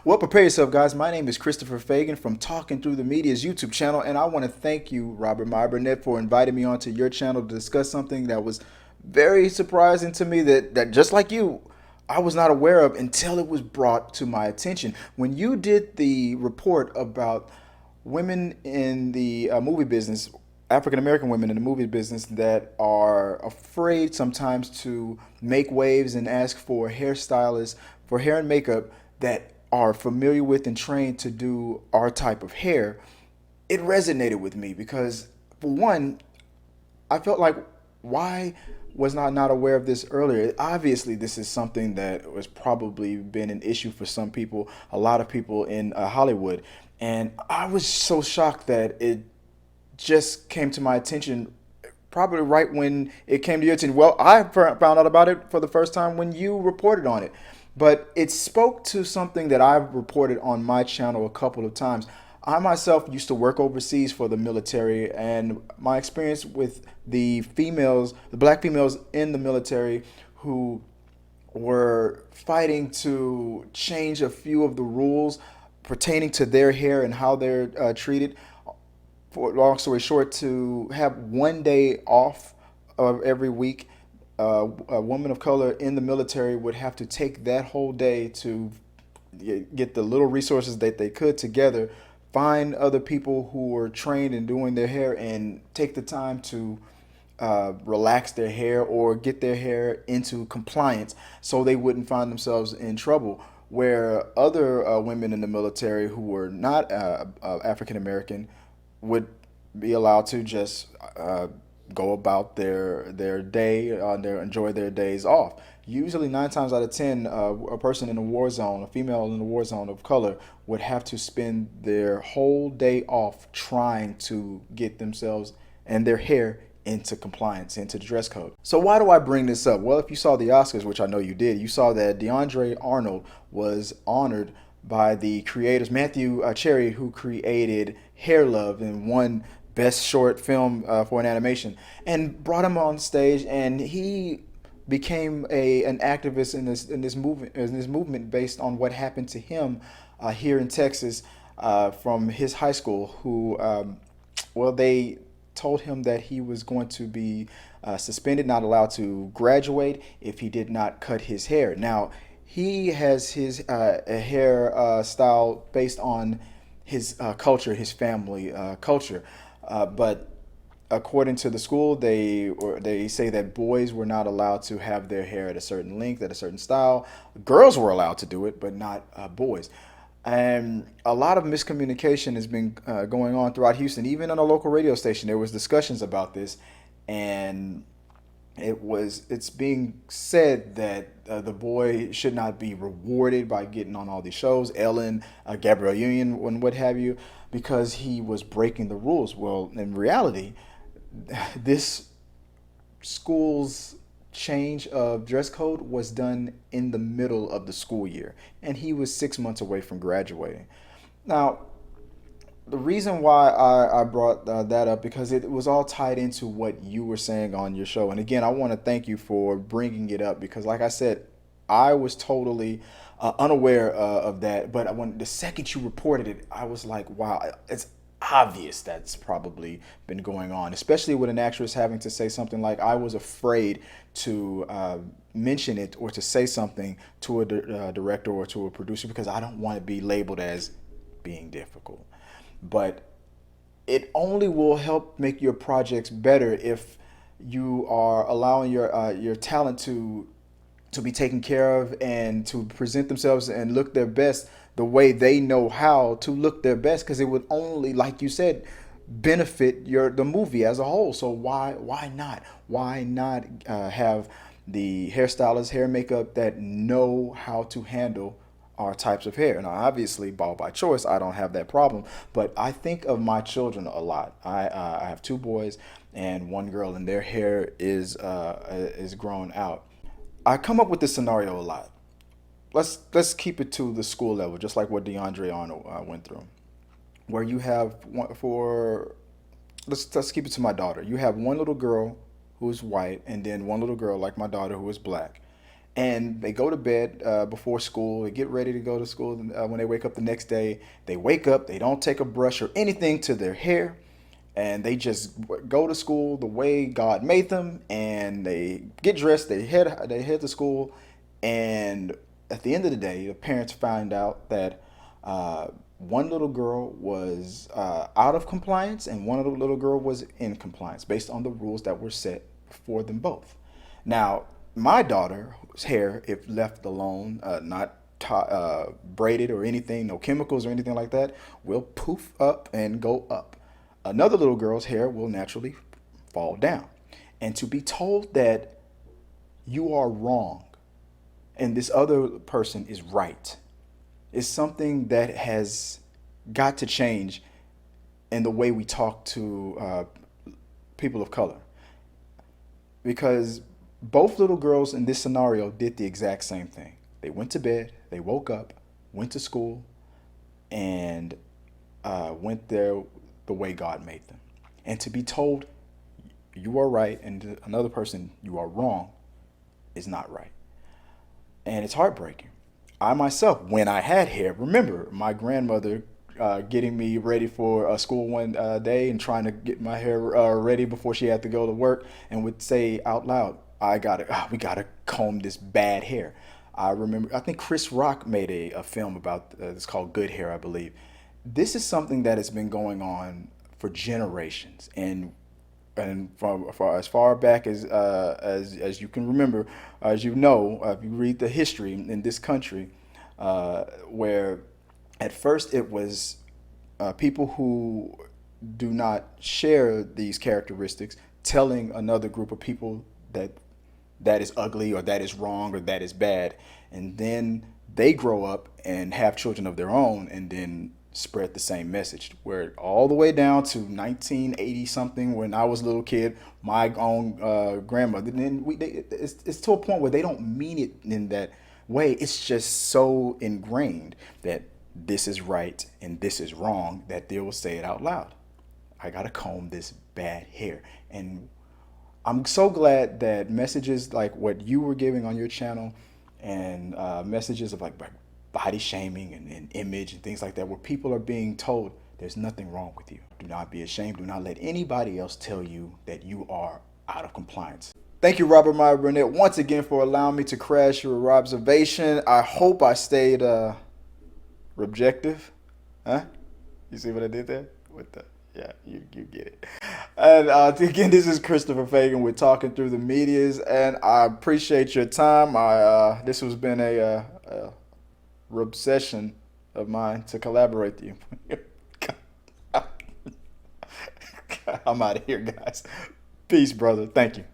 Well, prepare yourself, guys. My name is Christopher Fagan from Talking Through the Media's YouTube channel, and I want to thank you, Robert My Burnett, for inviting me onto your channel to discuss something that was very surprising to me that just like you, I was not aware of until it was brought to my attention. When you did the report about women in the movie business, African American women in the movie business that are afraid sometimes to make waves and ask for hairstylists for hair and makeup that are familiar with and trained to do our type of hair, it resonated with me because, for one, I felt like, why was I not aware of this earlier? Obviously, this is something that was probably been an issue for some people, a lot of people in Hollywood. And I was so shocked that it just came to my attention probably right when it came to your attention. Well, I found out about it for the first time when you reported on it. But it spoke to something that I've reported on my channel a couple of times. I myself used to work overseas for the military, and my experience with the females, the black females in the military who were fighting to change a few of the rules pertaining to their hair and how they're treated. For long story short, to have one day off of every week, a woman of color in the military would have to take that whole day to get the little resources that they could together, find other people who were trained in doing their hair, and take the time to relax their hair or get their hair into compliance so they wouldn't find themselves in trouble. Where other women in the military who were not African American would be allowed to just go about their day, enjoy their days off. Usually, 9 times out of 10, a person in a war zone, a female in a war zone of color, would have to spend their whole day off trying to get themselves and their hair into compliance, into the dress code. So why do I bring this up? Well, if you saw the Oscars, which I know you did, you saw that DeAndre Arnold was honored by the creators, Matthew Cherry, who created Hair Love and won Best Short Film for an animation, and brought him on stage, and he became an activist in this movement based on what happened to him here in Texas from his high school. Who, well, they told him that he was going to be suspended, not allowed to graduate if he did not cut his hair. Now, he has his hair style based on his culture, his family culture. But according to the school, they say that boys were not allowed to have their hair at a certain length, at a certain style. Girls were allowed to do it, but not boys. And a lot of miscommunication has been going on throughout Houston. Even on a local radio station, there was discussions about this, and it's being said that the boy should not be rewarded by getting on all these shows, Ellen, Gabrielle Union, and what have you, because he was breaking the rules. Well, in reality, this school's change of dress code was done in the middle of the school year, and he was 6 months away from graduating. Now, the reason why I brought that up, because it was all tied into what you were saying on your show. And again, I want to thank you for bringing it up because, like I said, I was totally unaware of that. But when the second you reported it, I was like, wow, it's obvious that's probably been going on, especially with an actress having to say something like, I was afraid to mention it or to say something to a director or to a producer because I don't want to be labeled as being difficult. But it only will help make your projects better if you are allowing your talent to be taken care of and to present themselves and look their best the way they know how to look their best, because it would only, like you said, benefit the movie as a whole. So why not have the hairstylists, hair makeup that know how to handle our types of hair? Now, obviously, bald by choice, I don't have that problem, but I think of my children a lot. I have two boys and one girl, and their hair is grown out. I come up with this scenario a lot. Let's keep it to the school level, just like what DeAndre Arnold went through, where you have one for let's keep it to my daughter. You have one little girl who is white, and then one little girl like my daughter who is black, and they go to bed before school. They get ready to go to school when they wake up the next day. They wake up, they don't take a brush or anything to their hair, and they just go to school the way God made them. And they get dressed, they head to school, and at the end of the day, the parents find out that one little girl was out of compliance and one little girl was in compliance based on the rules that were set for them both. Now, my daughter's hair, if left alone, not braided or anything, no chemicals or anything like that, will poof up and go up. Another little girl's hair will naturally fall down. And to be told that you are wrong and this other person is right is something that has got to change in the way we talk to people of color. Because both little girls in this scenario did the exact same thing. They went to bed, they woke up, went to school, and went there the way God made them. And to be told you are right and to another person you are wrong is not right. And it's heartbreaking. I myself, when I had hair, remember my grandmother getting me ready for school one day and trying to get my hair ready before she had to go to work, and would say out loud, we gotta comb this bad hair. I remember, I think Chris Rock made a film about it's called Good Hair, I believe. This is something that has been going on for generations, and from as far back as you can remember, as you know, if you read the history in this country, where at first it was people who do not share these characteristics telling another group of people that is ugly or that is wrong or that is bad, and then they grow up and have children of their own and then spread the same message, where all the way down to 1980 something, when I was a little kid, my own grandmother, and it's to a point where they don't mean it in that way. It's just so ingrained that this is right and this is wrong that they will say it out loud. I gotta comb this bad hair. And I'm so glad that messages like what you were giving on your channel, and messages of like body shaming and image and things like that, where people are being told there's nothing wrong with you. Do not be ashamed. Do not let anybody else tell you that you are out of compliance. Thank you, Robert Meyer Burnett, once again for allowing me to crash your Robseration. I hope I stayed objective. Huh? You see what I did there? With the Yeah, you get it. And again, this is Christopher Fagan. We're talking through the medias, and I appreciate your time. This has been a obsession of mine to collaborate with you. I'm out of here, guys. Peace, brother. Thank you.